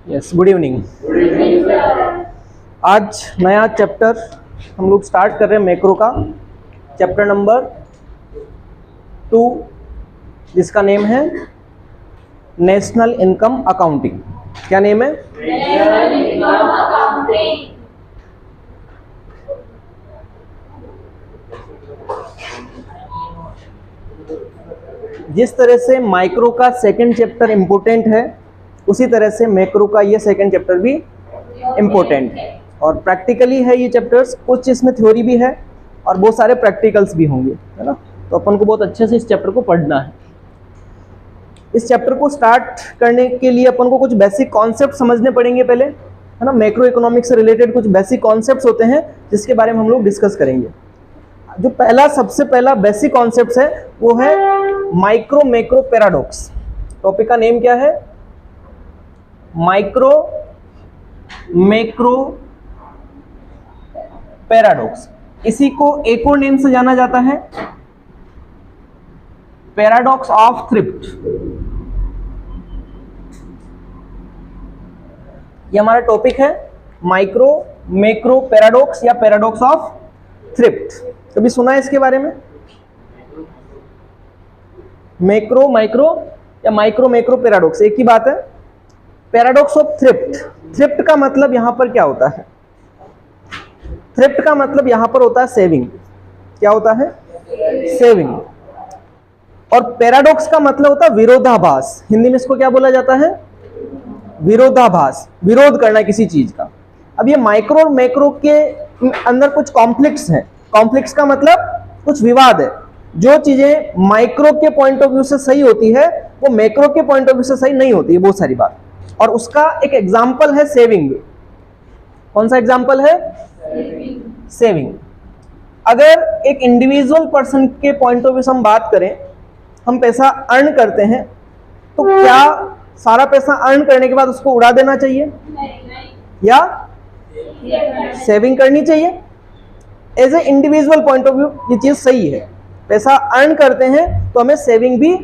Yes, good evening. आज नया chapter हम लोग स्टार्ट कर रहे हैं मैक्रो का, चैप्टर नंबर 2, जिसका नेम है नेशनल इनकम अकाउंटिंग। क्या नेम है? National income accounting. जिस तरह से माइक्रो का सेकंड चैप्टर इम्पोर्टेंट है, उसी तरह से मैक्रो का ये सेकंड चैप्टर भी इम्पोर्टेंट है। और प्रैक्टिकली है ये चैप्टर्स, कुछ इसमें थ्योरी भी है और बहुत सारे प्रैक्टिकल्स भी होंगे, है ना। तो अपन को बहुत अच्छे से इस चैप्टर को पढ़ना है। इस चैप्टर को स्टार्ट करने के लिए अपन को कुछ बेसिक कॉन्सेप्ट समझने पड़ेंगे पहले, है ना। मैक्रो इकोनॉमिक्स से रिलेटेड कुछ बेसिक कॉन्सेप्ट्स होते हैं जिसके बारे में हम लोग डिस्कस करेंगे। जो सबसे पहला बेसिक कॉन्सेप्ट है वो है माइक्रो मैक्रो पैराडॉक्स। टॉपिक का नेम क्या है? Micro macro paradox. इसी को एक और नेम से जाना जाता है, पैराडॉक्स ऑफ थ्रिफ्ट। ये हमारा टॉपिक है, माइक्रो मैक्रो पैराडॉक्स या पैराडॉक्स ऑफ थ्रिफ्ट। कभी सुना है इसके बारे में? मैक्रो माइक्रो या माइक्रो मैक्रो पैराडॉक्स एक ही बात है। Paradox of thrift. थ्रिफ्ट का मतलब यहां पर क्या होता है? थ्रिफ्ट का मतलब यहां पर होता है सेविंग। क्या होता है? सेविंग। और पैराडॉक्स का मतलब होता है विरोधाभास। हिंदी में इसको क्या बोला जाता है? विरोधाभास, विरोध करना किसी चीज का। अब ये माइक्रो और मैक्रो के अंदर कुछ कॉन्फ्लिक्ट्स हैं। कॉन्फ्लिक्ट्स का मतलब कुछ विवाद है। जो चीजें माइक्रो के पॉइंट ऑफ व्यू से सही होती है वो मैक्रो के पॉइंट ऑफ व्यू से सही नहीं होती है, बहुत सारी बात। और उसका एक एग्जाम्पल है सेविंग। कौन सा एग्जाम्पल है? सेविंग। अगर एक इंडिविजुअल पर्सन के पॉइंट ऑफ व्यू से हम बात करें, हम पैसा अर्न करते हैं, तो क्या सारा पैसा अर्न करने के बाद उसको उड़ा देना चाहिए या सेविंग करनी चाहिए? As a individual point of view ये चीज सही है। पैसा अर्न करते हैं तो हमें सेविंग भी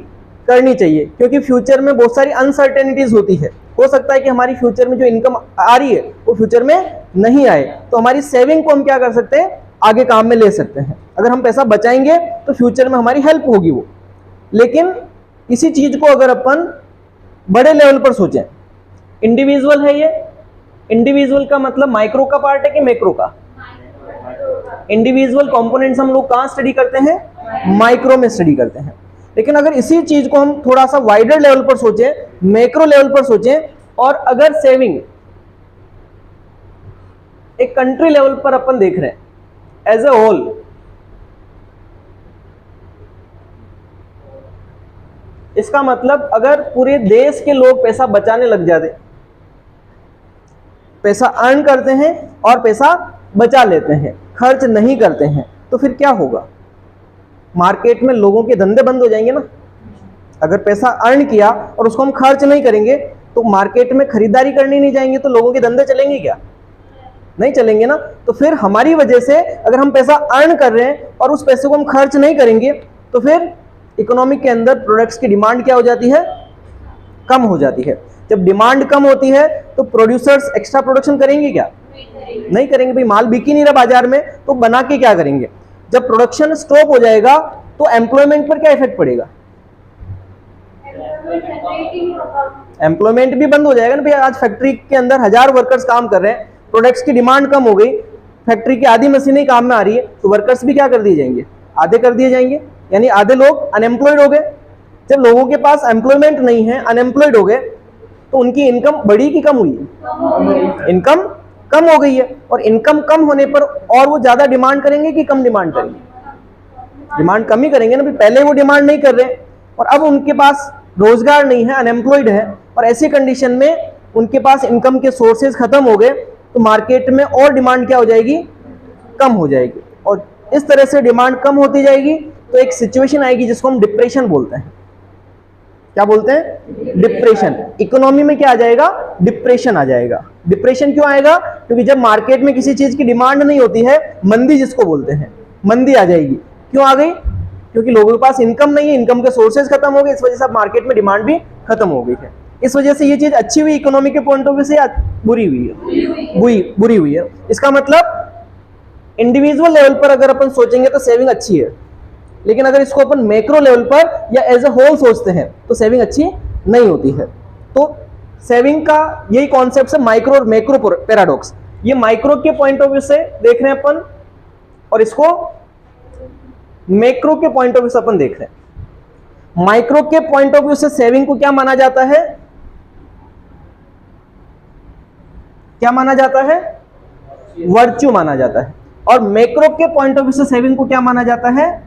करनी चाहिए, क्योंकि फ्यूचर में बहुत सारी अनसर्टेनिटीज होती है। हो सकता है कि हमारी फ्यूचर में जो इनकम आ रही है वो फ्यूचर में नहीं आए, तो हमारी सेविंग को हम क्या कर सकते हैं? आगे काम में ले सकते हैं। अगर हम पैसा बचाएंगे तो फ्यूचर में हमारी हेल्प होगी वो। लेकिन किसी चीज को अगर अपन बड़े लेवल पर सोचें, इंडिविजुअल है ये, इंडिविजुअल का मतलब माइक्रो का पार्ट है कि मैक्रो का? इंडिविजुअल कंपोनेंट्स हम लोग कहां स्टडी करते हैं? माइक्रो में स्टडी करते हैं। लेकिन अगर इसी चीज को हम थोड़ा सा वाइडर लेवल पर सोचें, मैक्रो लेवल पर सोचें, और अगर सेविंग एक कंट्री लेवल पर अपन देख रहे हैं एज ए होल, इसका मतलब अगर पूरे देश के लोग पैसा बचाने लग जाते, पैसा अर्न करते हैं और पैसा बचा लेते हैं, खर्च नहीं करते हैं, तो फिर क्या होगा? मार्केट में लोगों के धंधे बंद हो जाएंगे ना। अगर पैसा अर्न किया और उसको हम खर्च नहीं करेंगे तो मार्केट में खरीदारी करने नहीं जाएंगे, तो लोगों के धंधे चलेंगे क्या? नहीं चलेंगे ना। तो फिर हमारी वजह से अगर हम पैसा अर्न कर रहे हैं और उस पैसे को हम खर्च नहीं करेंगे तो फिर इकोनॉमी के अंदर प्रोडक्ट्स की डिमांड क्या हो जाती है? कम हो जाती है। जब डिमांड कम होती है तो प्रोड्यूसर्स एक्स्ट्रा प्रोडक्शन करेंगे क्या? नहीं करेंगे। भाई माल बिक ही नहीं रहा बाजार में, तो बना के क्या करेंगे? जब प्रोडक्शन स्टॉप हो जाएगा तो एम्प्लॉयमेंट पर क्या इफेक्ट पड़ेगा? एम्प्लॉयमेंट भी बंद हो जाएगा ना। भैया आज फैक्ट्री के अंदर 1000 वर्कर्स काम कर रहे हैं, प्रोडक्ट्स की डिमांड कम हो गई, फैक्ट्री की आधी मशीनें काम में आ रही है, तो वर्कर्स भी क्या कर दिए जाएंगे? आधे कर दिए जाएंगे, यानी आधे लोग अनएम्प्लॉयड हो गए। जब लोगों के पास एम्प्लॉयमेंट नहीं है, अनएम्प्लॉयड हो गए, तो उनकी इनकम बढ़ी कि कम हुई है? इनकम कम हो गई है। और इनकम कम होने पर और वो ज्यादा डिमांड करेंगे कि कम डिमांड करेंगे? डिमांड कम ही करेंगे ना। पहले वो डिमांड नहीं कर रहे और अब उनके पास रोजगार नहीं है, अनएम्प्लॉयड है, और ऐसी कंडीशन में उनके पास इनकम के सोर्सेज खत्म हो गए, तो मार्केट में और डिमांड क्या हो जाएगी? कम हो जाएगी। और इस तरह से डिमांड कम होती जाएगी तो एक सिचुएशन आएगी जिसको हम डिप्रेशन बोलते हैं। क्या बोलते हैं? डिप्रेशन। इकोनॉमी में क्या आ जाएगा? डिप्रेशन आ जाएगा। डिप्रेशन क्यों आएगा? क्योंकि जब मार्केट में किसी चीज की डिमांड नहीं होती है, मंदी जिसको बोलते हैं, मंदी आ जाएगी। क्यों आ गई? क्योंकि लोगों के पास इनकम नहीं है, इनकम के सोर्सेज खत्म हो गए, इस वजह से अब मार्केट में डिमांड भी खत्म हो गई है। इस वजह से ये चीज अच्छी हुई इकोनॉमी के पॉइंट ऑफ व्यू से या बुरी हुई है? बुरी हुई है। इसका मतलब इंडिविजुअल लेवल पर अगर अपन सोचेंगे तो सेविंग अच्छी है, लेकिन अगर इसको अपन मैक्रो लेवल पर या एज ए होल सोचते हैं तो सेविंग अच्छी नहीं होती है। तो सेविंग का यही कॉन्सेप्ट है, माइक्रो और मैक्रो पैराडॉक्स। ये माइक्रो के पॉइंट ऑफ व्यू से देख रहे हैं अपन, और इसको मैक्रो के पॉइंट ऑफ व्यू से अपन देख रहे हैं। माइक्रो के पॉइंट ऑफ व्यू से सेविंग को क्या माना जाता है? क्या माना जाता है? वर्च्यू माना जाता है। और मैक्रो के पॉइंट ऑफ व्यू से सेविंग को क्या माना जाता है?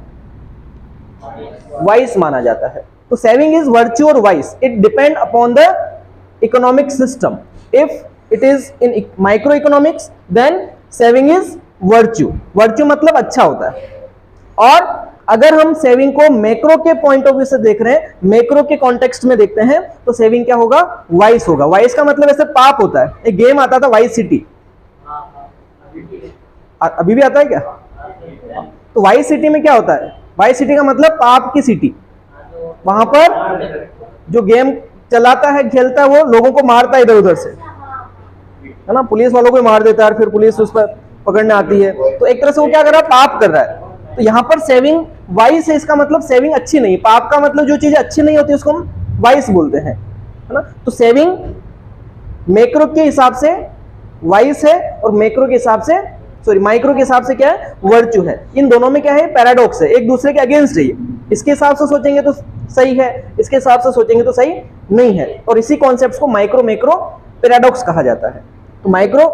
वाइस माना जाता है। तो सेविंग इज वर्च्यू और vice, it depend upon the economic system. If it is in micro economics then saving is virtue. Virtue मतलब अच्छा होता है। और अगर हम सेविंग को मैक्रो के पॉइंट ऑफ व्यू से देख रहे हैं, मैक्रो के कॉन्टेक्स्ट में देखते हैं, तो सेविंग क्या होगा? वाइस होगा। वाइस का मतलब ऐसे पाप होता है। एक गेम आता था वाइस सिटी, अभी भी आता है क्या? तो वाइस सिटी में क्या होता है? वाइस सिटी का मतलब पाप की सिटी। वहां पर जो गेम चलाता है, खेलता है, वो लोगों को मारता है इधर उधर से, है ना, पुलिस वालों को मार देता है, फिर पुलिस उस पर पकड़ने आती है। तो एक तरह से वो क्या कर रहा है? पाप कर रहा है। तो यहां पर सेविंग वाइस है, इसका मतलब सेविंग अच्छी नहीं। पाप का मतलब जो चीजें अच्छी नहीं होती उसको हम वाइस बोलते हैं, है ना। तो सेविंग मैक्रो के हिसाब से वाइस है और मैक्रो के हिसाब से माइक्रो के हिसाब से क्या है? वर्च्यू है। इन दोनों में क्या है? पैराडॉक्स है, एक दूसरे के अगेंस्ट है। इसके हिसाब से सोचेंगे तो सही है, इसके हिसाब से सोचेंगे तो सही नहीं है। और इसी कॉन्सेप्ट को माइक्रो मैक्रो पैराडॉक्स कहा जाता है। तो माइक्रो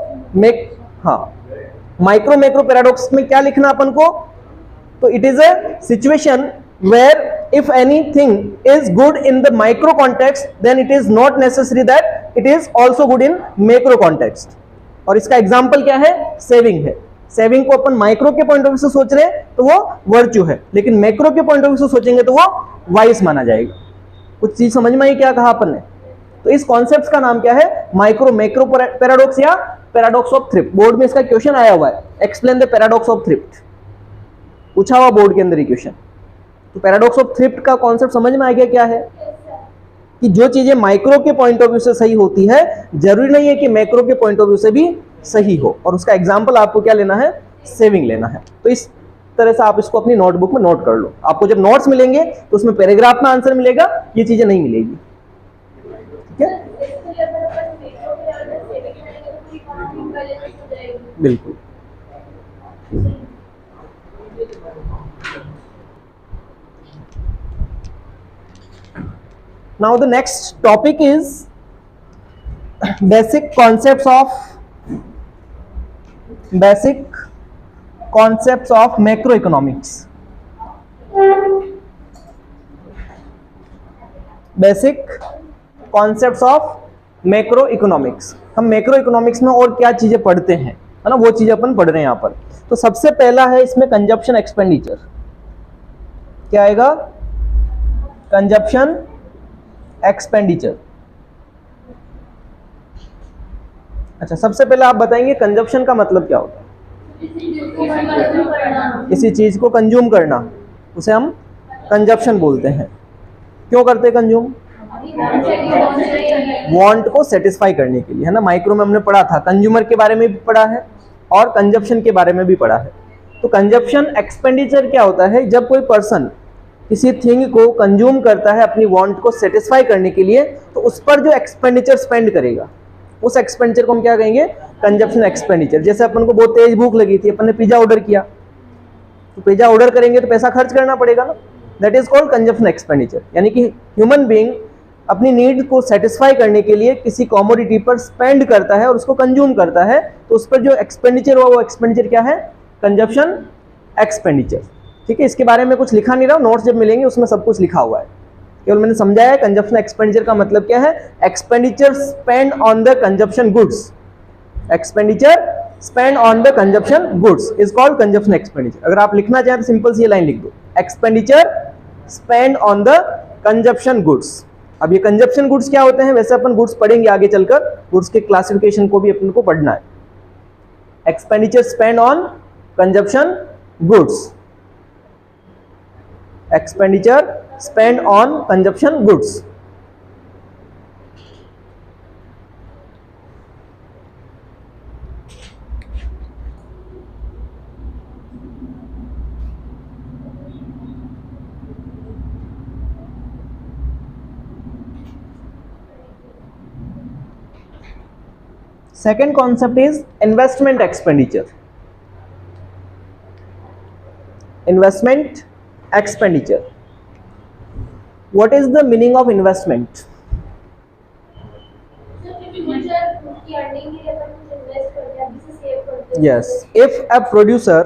मैक्रो पैराडॉक्स में क्या लिखना अपन को? तो it is a situation where if anything is good in the micro context then it is not necessary that it is also good in macro context. और इसका एग्जाम्पल क्या है? सेविंग है। सेविंग को अपन माइक्रो के पॉइंट ऑफ व्यू से सोच रहे हैं तो वो वर्च्यू है, लेकिन मैक्रो के पॉइंट ऑफ व्यू से सोचेंगे तो वो वाइस माना जाएगा। कुछ चीज समझ में आई क्या कहा अपन ने? तो इस कॉन्सेप्ट का नाम क्या है? माइक्रो मैक्रो पैराडॉक्स या पैराडॉक्स ऑफ थ्रिफ्ट। बोर्ड में इसका क्वेश्चन आया हुआ है, explain the paradox of thrift, पूछा हुआ बोर्ड के अंदर ही क्वेश्चन। तो पैराडॉक्स ऑफ थ्रिफ्ट का कॉन्सेप्ट समझ में आ गया क्या है? कि जो चीजें माइक्रो के पॉइंट ऑफ व्यू से सही होती है, जरूरी नहीं है कि मैक्रो के पॉइंट ऑफ व्यू से भी सही हो। और उसका एग्जाम्पल आपको क्या लेना है? सेविंग लेना है। तो इस तरह से आप इसको अपनी नोटबुक में नोट कर लो। आपको जब नोट्स मिलेंगे तो उसमें पैराग्राफ में आंसर मिलेगा, ये चीजें नहीं मिलेगी। ठीक है, बिल्कुल। Now the next topic is basic concepts of macroeconomics. Basic concepts of macroeconomics। हम मैक्रो इकोनॉमिक्स में और क्या चीजें पढ़ते हैं, है ना, वो चीजें अपन पढ़ रहे हैं यहाँ पर। तो सबसे पहला है इसमें कंजप्शन एक्सपेंडिचर। क्या आएगा? Consumption expenditure. अच्छा, सबसे पहले आप बताएंगे कंजप्शन का मतलब क्या होता है? किसी चीज को कंज्यूम करना, उसे हम कंजप्शन बोलते हैं। क्यों करते हैं कंज्यूम? वांट को सेटिस्फाई करने के लिए, है ना। माइक्रो में हमने पढ़ा था, कंज्यूमर के बारे में भी पढ़ा है और कंजप्शन के बारे में भी पढ़ा है। तो कंजप्शन एक्सपेंडिचर क्या होता है? जब कोई पर्सन किसी थिंग को कंज्यूम करता है अपनी वांट को सेटिस्फाई करने के लिए, तो उस पर जो एक्सपेंडिचर स्पेंड करेगा, उस एक्सपेंडिचर को हम क्या कहेंगे? Consumption expenditure. जैसे अपन को बहुत तेज भूख लगी थी, अपन ने पिज्जा ऑर्डर किया, तो पिज्जा ऑर्डर करेंगे तो पैसा खर्च करना पड़ेगा ना, that is called consumption expenditure. यानी कि ह्यूमन बीइंग अपनी नीड को सेटिस्फाई करने के लिए किसी कमोडिटी पर स्पेंड करता है और उसको कंज्यूम करता है, तो उस पर जो एक्सपेंडिचर हुआ वो एक्सपेंडिचर क्या है? Consumption expenditure. ठीक है, इसके बारे में कुछ लिखा नहीं रहा, नोट्स जब मिलेंगे उसमें सब कुछ लिखा हुआ है। केवल मैंने समझाया है कंजप्शन एक्सपेंडिचर का मतलब क्या है। Expenditure spend on the consumption goods, expenditure spend on the consumption goods is called consumption expenditure. अगर आप लिखना चाहें तो सिंपल सी लाइन लिख दो, expenditure spend on the consumption goods. अब ये कंजप्शन गुड्स क्या होते हैं? वैसे अपन गुड्स पढ़ेंगे आगे चलकर, गुड्स के क्लासिफिकेशन को भी अपन को पढ़ना है। Expenditure spend on consumption goods. Expenditure spend on consumption goods. Second concept is investment expenditure. Investment expenditure. What is the meaning of investment? Yes, if a producer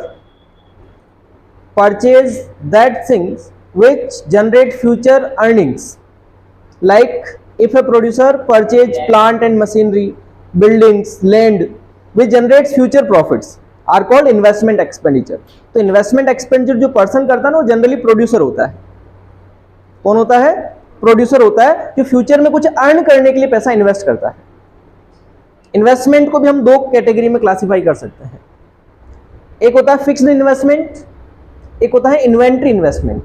purchase that things which generate future earnings, like if a producer purchase plant and machinery, buildings, land which generates future profits are called investment expenditure. तो investment expenditure जो person करता है ना वो generally producer होता है। कौन होता है? प्रोड्यूसर होता है जो फ्यूचर में कुछ अर्न करने के लिए पैसा इन्वेस्ट करता है। इन्वेस्टमेंट को भी हम दो कैटेगरी में क्लासिफाई कर सकते हैं, एक होता है फिक्स्ड इन्वेस्टमेंट, एक होता है इन्वेंट्री इन्वेस्टमेंट।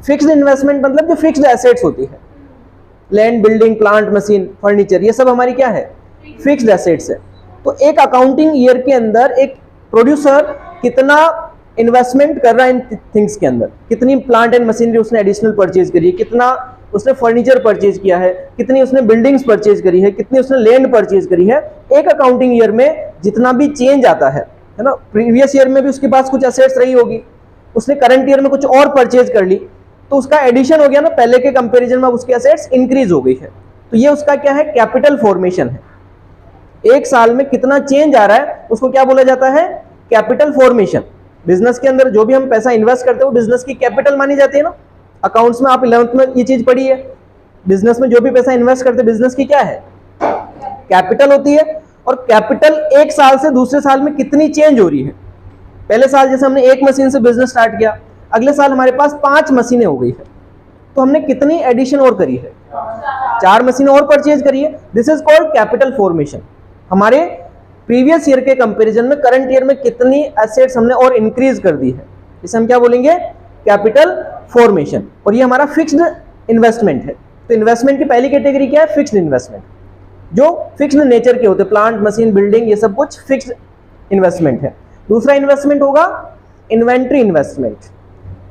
फिक्स्ड इन्वेस्टमेंट मतलब जो फिक्स्ड एसेट्स होती है, land, building, plant, machine, furniture, ये सब हमारी क्या है? फिक्स्ड एसेट्स है। तो एक अकाउंटिंग ईयर के अंदर एक प्रोड्यूसर कितना इन्वेस्टमेंट कर रहा है इन थिंग्स के अंदर, कितनी प्लांट एंड मशीनरी उसने एडिशनल परचेज करी है, कितना उसने फर्नीचर परचेज किया है, कितनी उसने बिल्डिंग्स परचेज करी है, कितनी उसने लैंड परचेज करी है। एक अकाउंटिंग ईयर में जितना भी चेंज आता है ना, प्रीवियस ईयर में भी उसके पास कुछ एसेट्स रही होगी, उसने करंट ईयर में कुछ और परचेज कर ली, तो उसका एडिशन हो गया ना, पहले के कंपैरिजन में उसकी एसेट्स इंक्रीज हो गई है। तो ये उसका क्या है? कैपिटल फॉर्मेशन है। एक साल में कितना चेंज आ रहा है उसको क्या बोला जाता है? Capital formation. बिजनेस के अंदर जो भी हम पैसा इन्वेस्ट करते हैं वो बिजनेस की कैपिटल मानी जाती है ना। अकाउंट्स में आप 11th में ये चीज पढ़ी है, बिजनेस में जो भी पैसा इन्वेस्ट करते हैं बिजनेस की क्या है? कैपिटल होती है। और कैपिटल एक साल से दूसरे साल में कितनी चेंज हो रही है। पहले साल जैसे हमने एक मशीन से बिजनेस स्टार्ट किया, अगले साल हमारे पास 5 मशीनें हो गई है, तो हमने कितनी एडिशन और करी है? 4 मशीनें और परचेज करी है। This is called capital formation. हमारे प्रीवियस ईयर के कंपैरिजन में करंट ईयर में कितनी एसेट्स हमने और इंक्रीज कर दी है, इसे हम क्या बोलेंगे? Capital formation. और ये हमारा फिक्स्ड इन्वेस्टमेंट है। तो इन्वेस्टमेंट की पहली कैटेगरी क्या है? फिक्स्ड इन्वेस्टमेंट, जो फिक्स्ड नेचर के होते हैं, प्लांट, मशीन, बिल्डिंग, ये सब कुछ फिक्स्ड इन्वेस्टमेंट है। दूसरा इन्वेस्टमेंट होगा इन्वेंट्री इन्वेस्टमेंट।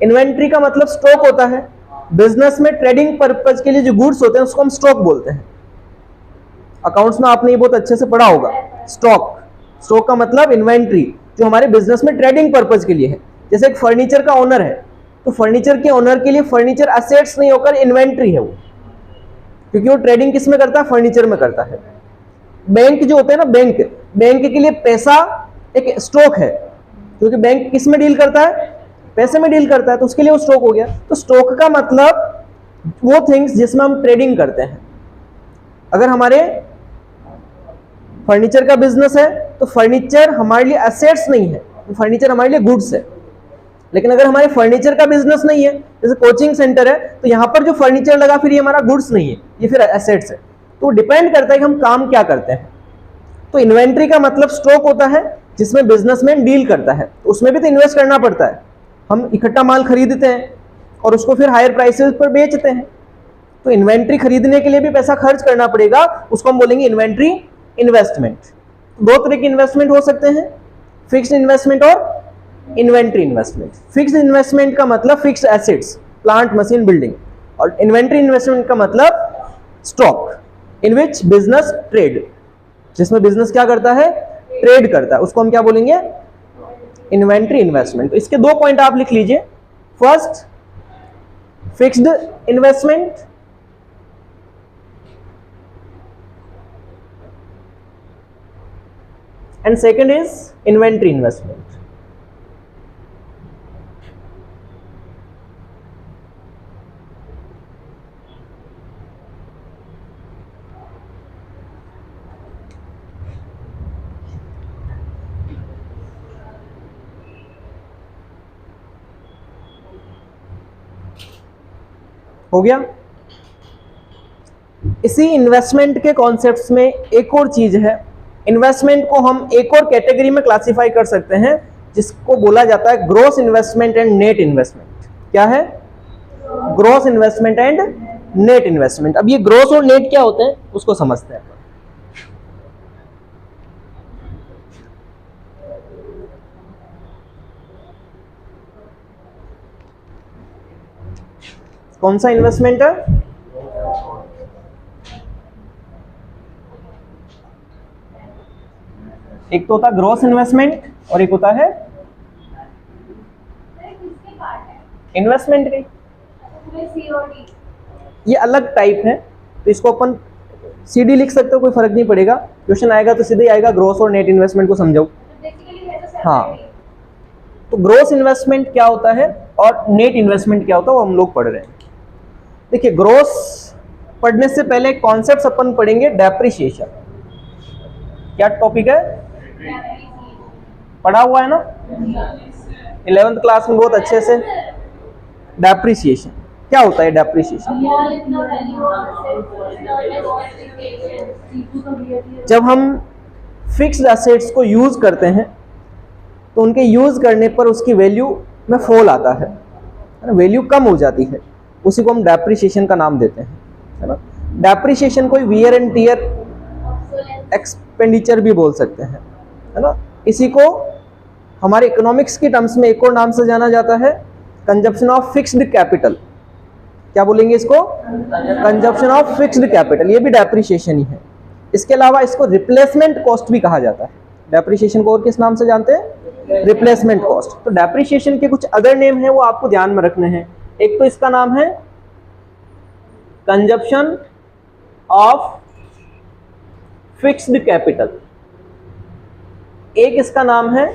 इन्वेंट्री का मतलब स्टॉक होता है। बिजनेस में ट्रेडिंग पर्पज के लिए जो गुड्स होते हैं उसको हम स्टॉक बोलते हैं। अकाउंट्स में आपने ये बहुत अच्छे से पढ़ा होगा, स्टॉक। स्टॉक का मतलब इन्वेंट्री, जो हमारे बिजनेस में ट्रेडिंग पर्पज के लिए है। जैसे एक फर्नीचर का ओनर है, तो फर्नीचर के ओनर के लिए फर्नीचर एसेट्स नहीं होकर इन्वेंट्री है वो, क्योंकि वो ट्रेडिंग किस में करता है? फर्नीचर में करता है। बैंक जो होते हैं ना, बैंक के लिए पैसा एक स्टॉक है, क्योंकि बैंक किस में डील करता है? पैसे में डील करता है, तो उसके लिए वो स्टॉक हो गया। तो स्टॉक का मतलब वो थिंग्स जिसमें हम ट्रेडिंग करते हैं। अगर हमारे फर्नीचर का बिजनेस है तो फर्नीचर हमारे लिए एसेट्स नहीं है, तो फर्नीचर हमारे लिए गुड्स है। लेकिन अगर हमारे फर्नीचर का बिजनेस नहीं है, जैसे कोचिंग सेंटर है, तो यहां पर जो फर्नीचर लगा फिर ये हमारा गुड्स नहीं है, ये फिर एसेट्स है। तो डिपेंड करता है कि हम काम क्या करते हैं। तो इन्वेंट्री का मतलब स्टॉक होता है जिसमें बिजनेसमैन डील करता है, तो उसमें भी तो इन्वेस्ट करना पड़ता है। हम इकट्ठा माल खरीदते हैं और उसको फिर हायर प्राइसेस पर बेचते हैं, तो इन्वेंट्री खरीदने के लिए भी पैसा खर्च करना पड़ेगा, उसको हम बोलेंगे इन्वेंट्री इन्वेस्टमेंट। दो तरह की इन्वेस्टमेंट हो सकते हैं, फिक्स्ड इन्वेस्टमेंट और इन्वेंट्री इन्वेस्टमेंट। फिक्स्ड इन्वेस्टमेंट का मतलब fixed assets, plant, machine, building, और इन्वेंट्री इन्वेस्टमेंट का मतलब stock in which business trade, जिसमें बिजनेस क्या करता है? ट्रेड करता है, उसको हम क्या बोलेंगे? Inventory investment. तो इसके 2 पॉइंट आप लिख लीजिए। First, fixed investment, and second is inventory investment. हो गया। इसी इन्वेस्टमेंट के कॉन्सेप्ट्स में एक और चीज है, इन्वेस्टमेंट को हम एक और कैटेगरी में क्लासिफाई कर सकते हैं जिसको बोला जाता है gross investment and net investment. क्या है? Gross investment and net investment. अब ये ग्रॉस और नेट क्या होते हैं उसको समझते हैं। कौन सा इन्वेस्टमेंट है? एक तो होता है ग्रॉस इन्वेस्टमेंट और एक होता है इन्वेस्टमेंट की। ये अलग टाइप है, तो इसको अपन सीडी लिख सकते हो, कोई फर्क नहीं पड़ेगा। क्वेश्चन आएगा तो सीधे आएगा ग्रॉस और नेट इन्वेस्टमेंट को समझाओ। हाँ, तो ग्रॉस इन्वेस्टमेंट क्या होता है और नेट इन्वेस्टमेंट क्या होता है वो हम लोग पढ़ रहे हैं। देखिए, ग्रॉस पढ़ने से पहले कॉन्सेप्ट्स अपन पढ़ेंगे डेप्रिसिएशन। क्या टॉपिक है? पढ़ा हुआ है ना 11th क्लास में बहुत अच्छे से। डेप्रिसिएशन क्या होता है? डेप्रिसिएशन जब हम फिक्स्ड एसेट्स को यूज करते हैं तो उनके यूज करने पर उसकी वैल्यू में फॉल आता है, वैल्यू कम हो जाती है, उसी को हम डेप्रिसिएशन का नाम देते हैं, है ना। डेप्रिसिएशन को वियर एंड टियर एक्सपेंडिचर भी बोल सकते हैं, है ना। इसी को हमारे इकोनॉमिक्स की टर्म्स में एक और नाम से जाना जाता है, कंजप्शन ऑफ फिक्स्ड कैपिटल। क्या बोलेंगे इसको? Consumption of fixed capital. ये भी डेप्रिसिएशन ही है। इसके अलावा इसको रिप्लेसमेंट कॉस्ट भी कहा जाता है। डेप्रिसिएशन को और किस नाम से जानते हैं? Replacement cost. तो डेप्रिसिएशन के कुछ अदर नेम हैं, वो आपको ध्यान में रखने हैं। एक तो इसका नाम है कंजप्शन ऑफ फिक्स्ड कैपिटल, एक इसका नाम है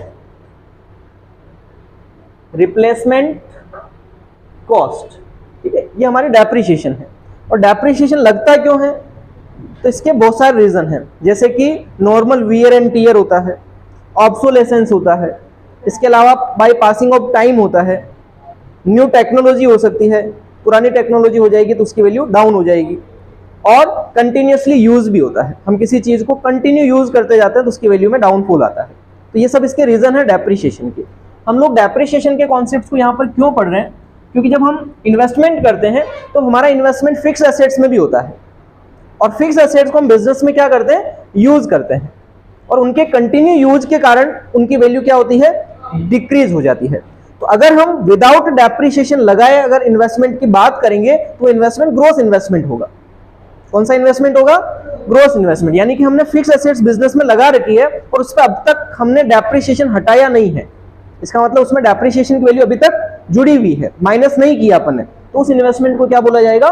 रिप्लेसमेंट कॉस्ट। ठीक है, ये हमारी डेप्रिसिएशन है। और डेप्रिसिएशन लगता क्यों है? तो इसके बहुत सारे रीजन हैं, जैसे कि नॉर्मल वियर एंड टियर होता है, ऑब्सोलेसेंस होता है, इसके अलावा बाय पासिंग ऑफ टाइम होता है, न्यू टेक्नोलॉजी हो सकती है, पुरानी टेक्नोलॉजी हो जाएगी तो उसकी वैल्यू डाउन हो जाएगी, और कंटिन्यूसली यूज भी होता है। हम किसी चीज को कंटिन्यू यूज करते जाते हैं तो उसकी वैल्यू में डाउनफॉल आता है। तो ये सब इसके रीजन है डेप्रिसिएशन के। हम लोग डेप्रिसिएशन के कॉन्सेप्ट्स को यहाँ पर क्यों पढ़ रहे हैं? क्योंकि जब हम इन्वेस्टमेंट करते हैं तो हमारा इन्वेस्टमेंट फिक्स एसेट्स में भी होता है, और फिक्स एसेट्स को हम बिजनेस में क्या करते हैं? यूज करते हैं, और उनके कंटिन्यू यूज के कारण उनकी वैल्यू क्या होती है? डिक्रीज हो जाती है। तो अगर हम विदाउट डेप्रिसिएशन लगाए अगर इन्वेस्टमेंट की बात करेंगे तो इन्वेस्टमेंट ग्रोस इन्वेस्टमेंट होगा। कौन सा इन्वेस्टमेंट होगा? Gross investment. यानी कि हमने फिक्स एसेट्स बिजनेस में लगा रखी है और उस पर अब तक हमने डेप्रिसिएशन हटाया नहीं है। इसका मतलब उसमें डेप्रिसिएशन की वैल्यू अभी तक जुड़ी हुई है, माइनस नहीं किया अपन ने, तो उस इन्वेस्टमेंट को क्या बोला जाएगा?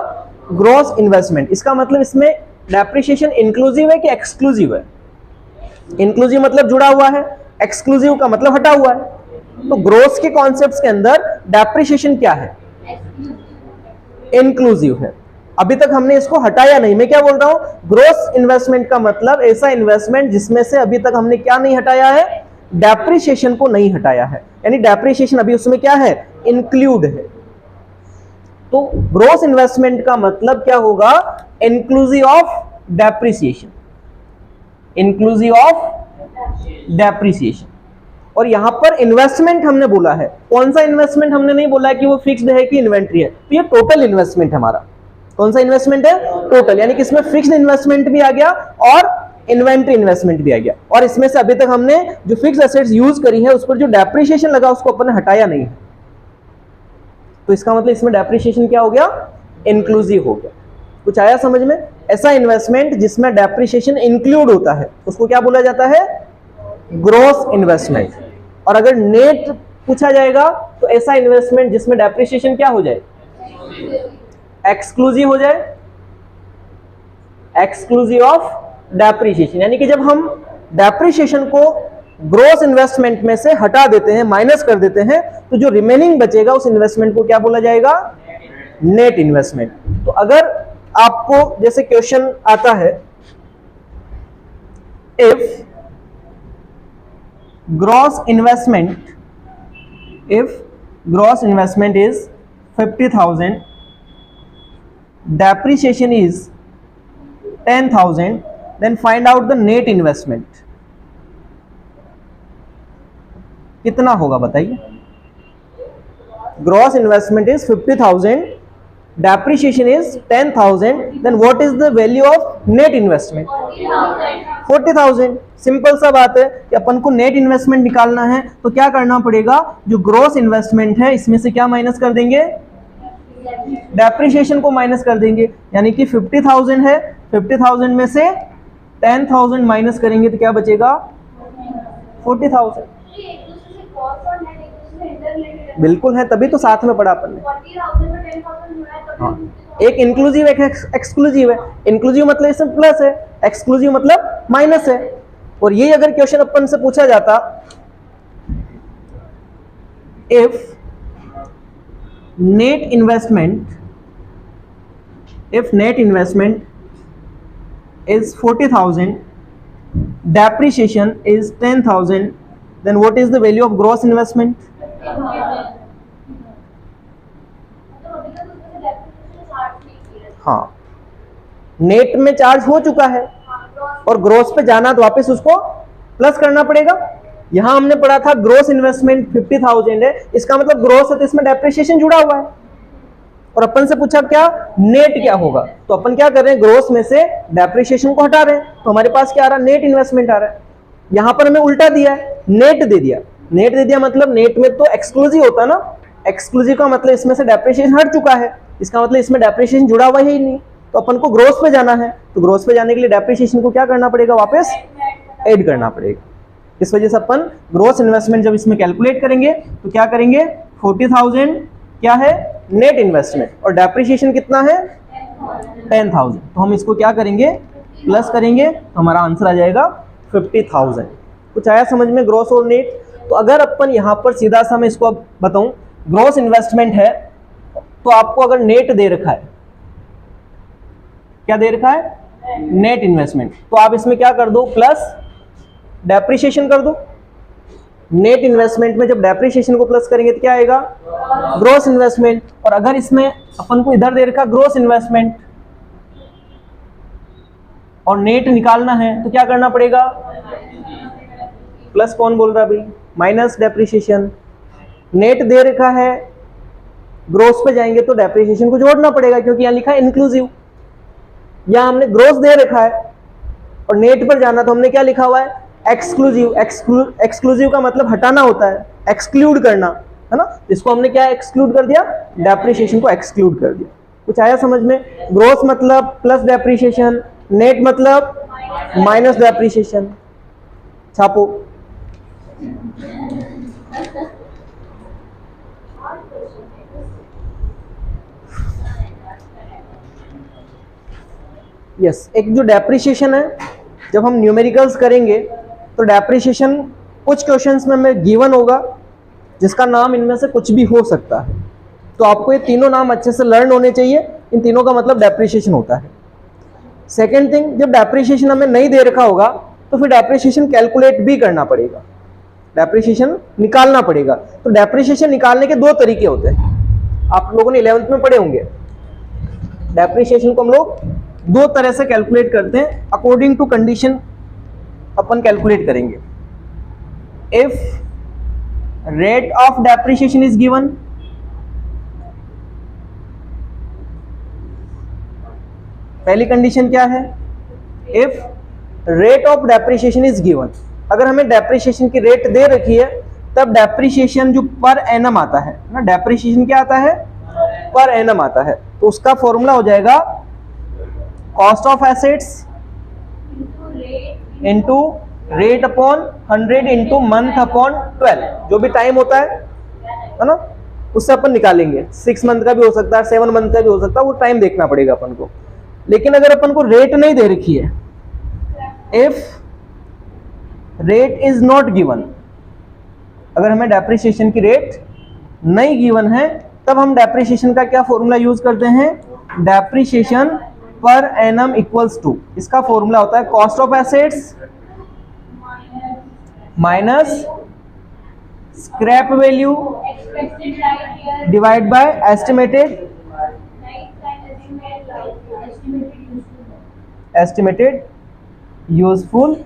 Gross investment. इसका मतलब इसमें डेप्रिसिएशन इंक्लूसिव है कि एक्सक्लूसिव है? इंक्लूसिव मतलब जुड़ा हुआ है, एक्सक्लूसिव का मतलब हटा हुआ है। तो ग्रोस के कॉन्सेप्ट्स के अंदर डेप्रिसिएशन क्या है? इंक्लूसिव है। अभी तक हमने इसको हटाया नहीं। मैं क्या बोल रहा हूं? ग्रोस इन्वेस्टमेंट का मतलब ऐसा इन्वेस्टमेंट जिसमें से अभी तक हमने क्या नहीं हटाया है? डेप्रिसिएशन को नहीं हटाया है, यानी डेप्रिसिएशन अभी उसमें क्या है? इंक्लूड है। तो ग्रोस इन्वेस्टमेंट का मतलब क्या होगा? Inclusive of depreciation, inclusive of depreciation. और यहां पर इन्वेस्टमेंट हमने बोला है, कौन सा इन्वेस्टमेंट? हमने नहीं बोला है कि वो फिक्स्ड है कि इन्वेंट्री है। तो ये टोटल इन्वेस्टमेंट हमारा कौन सा इन्वेस्टमेंट है? टोटल। यानी कि इसमें फिक्स्ड इन्वेस्टमेंट भी आ गया और इन्वेंट्री इन्वेस्टमेंट भी आ गया। और इसमें से अभी तक हमने जो फिक्स्ड एसेट्स यूज करी है उस पर जो डेप्रिसिएशन लगा उसको अपन ने हटाया नहीं है। तो इसका मतलब इसमें डेप्रिसिएशन क्या हो गया? इंक्लूसिव हो गया। कुछ आया समझ में? ऐसा इन्वेस्टमेंट जिसमें डेप्रिसिएशन इंक्लूड होता है उसको क्या बोला जाता है? Gross investment. और अगर नेट पूछा जाएगा तो ऐसा इन्वेस्टमेंट जिसमें डेप्रिसिएशन क्या हो जाए? एक्सक्लूसिव हो जाए, एक्सक्लूसिव ऑफ डेप्रिसिएशन। यानी कि जब हम डेप्रिसिएशन को ग्रोस इन्वेस्टमेंट में से हटा देते हैं, माइनस कर देते हैं, तो जो रिमेनिंग बचेगा उस इन्वेस्टमेंट को क्या बोला जाएगा? Net investment. तो अगर आपको जैसे क्वेश्चन आता है, if gross investment is 50,000, depreciation is 10,000, then find out the net investment. कितना होगा बताइए? gross investment is 50,000, depreciation is 10,000, then what is the value of net investment? 40,000। Simple सा बात है कि अपन को नेट इन्वेस्टमेंट निकालना है तो क्या करना पड़ेगा, जो ग्रॉस इन्वेस्टमेंट है इसमें से क्या माइनस कर देंगे, डेप्रिसिएशन को माइनस कर देंगे। यानी कि 50,000 है, 50,000 में से 10,000 माइनस करेंगे तो क्या बचेगा, 40,000। बिल्कुल है, तभी तो साथ में पढ़ा अपन ने। हाँ, एक इंक्लूसिव एक एक्सक्लूसिव है। इंक्लूसिव मतलब इसमें प्लस है, एक्सक्लूसिव मतलब माइनस है। और यही अगर क्वेश्चन अपन से पूछा जाता, if net investment is 40,000, depreciation is 10,000, then what is the value of gross investment? हाँ, नेट में चार्ज हो चुका है और ग्रोस पे जाना तो वापस उसको प्लस करना पड़ेगा। यहां हमने पढ़ा था ग्रोस इन्वेस्टमेंट 50,000 है, इसका मतलब ग्रोस है तो इसमें डेप्रिसिएशन जुड़ा हुआ है। और अपन से पूछा क्या, नेट क्या होगा, तो अपन क्या कर रहे हैं, ग्रोस में से डेप्रिसिएशन को हटा रहे हैं, तो हमारे पास क्या आ रहा है, नेट इन्वेस्टमेंट आ रहा है। यहां पर हमें उल्टा दिया है, नेट दे दिया। नेट दे दिया मतलब नेट में तो एक्सक्लूसिव होता है ना, एक्सक्लूसिव का मतलब इसमें से डेप्रिसिएशन हट चुका है, इसका मतलब इसमें डेप्रिसिएशन जुड़ा हुआ ही नहीं। तो अपन को ग्रोस पे जाना है, तो ग्रोस पे जाने के लिए डेप्रिसिएशन को क्या करना पड़ेगा, वापस ऐड करना पड़ेगा। इस वजह से अपन ग्रोस इन्वेस्टमेंट जब इसमें कैलकुलेट करेंगे तो क्या करेंगे, 40,000 क्या है, नेट इन्वेस्टमेंट, और डेप्रिसिएशन कितना है, 10,000। तो हम इसको क्या करेंगे, प्लस करेंगे, तो हमारा आंसर आ जाएगा 50,000। कुछ आया समझ में, ग्रोस और नेट। तो अगर अपन यहाँ पर सीधा सा मैं इसको बताऊं, ग्रोस इन्वेस्टमेंट है तो आपको अगर नेट दे रखा है, क्या दे रखा है, नेट इन्वेस्टमेंट, तो आप इसमें क्या कर दो, प्लस डेप्रिसिएशन कर दो। नेट इन्वेस्टमेंट में जब डेप्रिसिएशन को प्लस करेंगे तो क्या आएगा, ग्रोस इन्वेस्टमेंट। और अगर इसमें अपन को इधर दे रखा ग्रोस इन्वेस्टमेंट और नेट निकालना है तो क्या करना पड़ेगा, प्लस कौन बोल रहा है भाई, माइनस डेप्रिसिएशन। नेट दे रखा है, ग्रोस पे जाएंगे तो डेप्रिसिएशन को जोड़ना पड़ेगा क्योंकि यहां लिखा है इंक्लूसिव। यहां हमने ग्रोस दे रखा है और नेट पर जाना तो हमने क्या लिखा हुआ है, एक्सक्लूसिव। एक्सक्लूसिव का मतलब हटाना होता है, एक्सक्लूड करना है ना, इसको हमने क्या एक्सक्लूड कर दिया, डेप्रिसिएशन को एक्सक्लूड कर दिया। कुछ आया समझ में, ग्रोस मतलब प्लस डेप्रिसिएशन, नेट मतलब माइनस डेप्रिसिएशन। छापो। यस, एक जो डेप्रिसिएशन है, जब हम न्यूमेरिकल्स करेंगे तो डेप्रिसिएशन कुछ क्वेश्चंस में हमें गिवन होगा जिसका नाम इनमें से कुछ भी हो सकता है। तो आपको ये तीनों नाम अच्छे से लर्न होने चाहिए, इन तीनों का मतलब डेप्रिसिएशन होता है। सेकेंड थिंग, जब डेप्रिसिएशन हमें नहीं दे रखा होगा तो फिर डेप्रिसिएशन कैलकुलेट भी करना पड़ेगा, डेप्रिसिएशन निकालना पड़ेगा। तो डेप्रिसिएशन निकालने के दो तरीके होते हैं, आप लोगों ने 11th में पढ़े होंगे। डेप्रिसिएशन को हम लोग दो तरह से कैलकुलेट करते हैं, अकॉर्डिंग टू कंडीशन अपन कैलकुलेट करेंगे। If rate of depreciation is given, पहली कंडीशन क्या है, if rate of depreciation is given. अगर हमें डेप्रिसिएशन की रेट दे रखी है तब डेप्रिसिएशन जो पर एनम आता है ना, डेप्रिसिएशन क्या आता है, पर एनम आता है, तो उसका फॉर्मूला हो जाएगा cost of assets into rate upon 100 into month upon 12, जो भी टाइम होता है ना, उससे अपन निकालेंगे। 6 मंथ का भी हो सकता है, 7 मंथ का भी हो सकता है, वो टाइम देखना पड़ेगा अपन को। लेकिन अगर अपन को रेट नहीं दे रखी है, if rate is not given, अगर हमें डेप्रिसिएशन की रेट नहीं गिवन है तब हम डेप्रिसिएशन का क्या फॉर्मूला यूज करते हैं, depreciation per annum equals to, इसका फॉर्मूला होता है cost of assets minus scrap value divide by estimated useful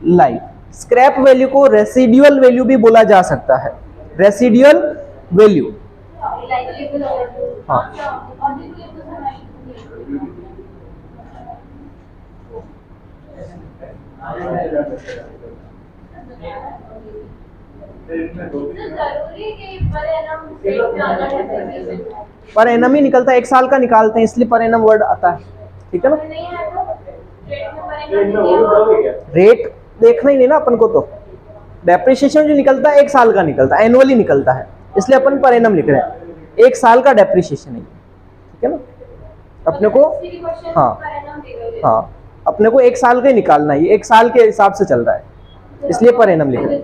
life. Scrap value को रेसिडुअल वैल्यू भी बोला जा सकता है, रेसिडुअल वैल्यू। हाँ पर एनम ही निकलता है, 1 साल का निकालते हैं इसलिए पर एनम वर्ड आता है, ठीक है ना। रेट देखना ही नहीं ना अपन को, तो डेप्रिसिएशन जो निकलता है 1 साल का निकलता है, एनुअली निकलता है, इसलिए अपन पर एनम लिख रहे हैं, 1 साल का डेप्रिसिएशन है, ठीक है ना। अपने को हाँ हाँ अपने को 1 साल का ही निकालना है, 1 साल के हिसाब से चल रहा है, इसलिए पर एनम लिख रहे हैं।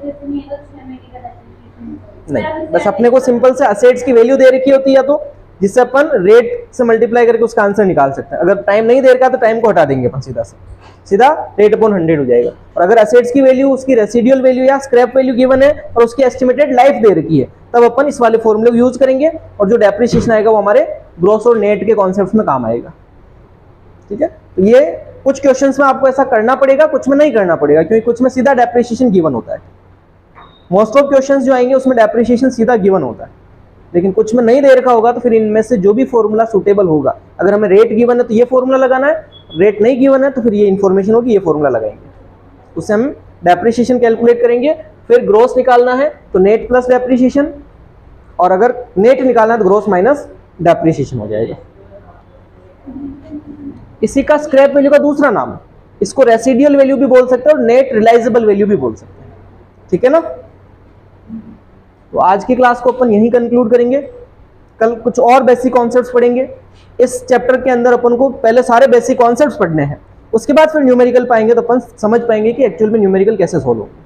नहीं, बस अपने को सिंपल से असेट्स की वैल्यू दे रखी होती है, तो जिससे अपन रेट से मल्टीप्लाई करके उसका आंसर निकाल सकते हैं। अगर टाइम नहीं दे रखा तो टाइम को हटा देंगे अपन, सीधा रेट अपॉन 100 हो जाएगा। और अगर असेट्स की वैल्यू, उसकी रेसिडुअल वैल्यू या स्क्रैप वैल्यू गिवन है और उसकी एस्टिमेटेड लाइफ दे रखी है, तब अपन इस वाले फॉर्मूले को यूज करेंगे और जो डेप्रिसिएशन आएगा वो हमारे ग्रॉस और नेट के कॉन्सेप्ट में काम आएगा, ठीक है। तो ये कुछ क्वेश्चंस में आपको ऐसा करना पड़ेगा, कुछ में नहीं करना पड़ेगा, क्योंकि कुछ में सीधा डेप्रिसिएशन गिवन होता है। मोस्ट ऑफ क्वेश्चंस जो आएंगे उसमें डेप्रिसिएशन सीधा गिवन होता है, लेकिन कुछ में नहीं दे रखा होगा तो फिर इनमें से जो भी फॉर्मूला सुटेबल होगा, अगर हमें रेट गिवन है तो ये फॉर्मूला लगाना है, रेट नहीं गिवन है तो फिर ये इन्फॉर्मेशन होगी, ये फॉर्मूला लगाएंगे, उससे हम डेप्रिसिएशन कैलकुलेट करेंगे। फिर ग्रोस निकालना है तो नेट प्लस डेप्रिसिएशन, और अगर नेट निकालना है तो ग्रोस माइनस डेप्रिसिएशन हो जाएगा। इसी का स्क्रैप वैल्यू का दूसरा नाम है, इसको रेसिडुअल वैल्यू भी बोल सकते हैं और नेट रियलाइजेबल वैल्यू भी बोल सकते हैं, ठीक है ना। तो आज की क्लास को अपन यहीं कंक्लूड करेंगे, कल कुछ और बेसिक कॉन्सेप्ट्स पढ़ेंगे। इस चैप्टर के अंदर अपन को पहले सारे बेसिक कॉन्सेप्ट्स पढ़ने हैं, उसके बाद फिर न्यूमेरिकल पाएंगे तो अपन समझ पाएंगे कि एक्चुअल में न्यूमेरिकल कैसे सोल्व होगा।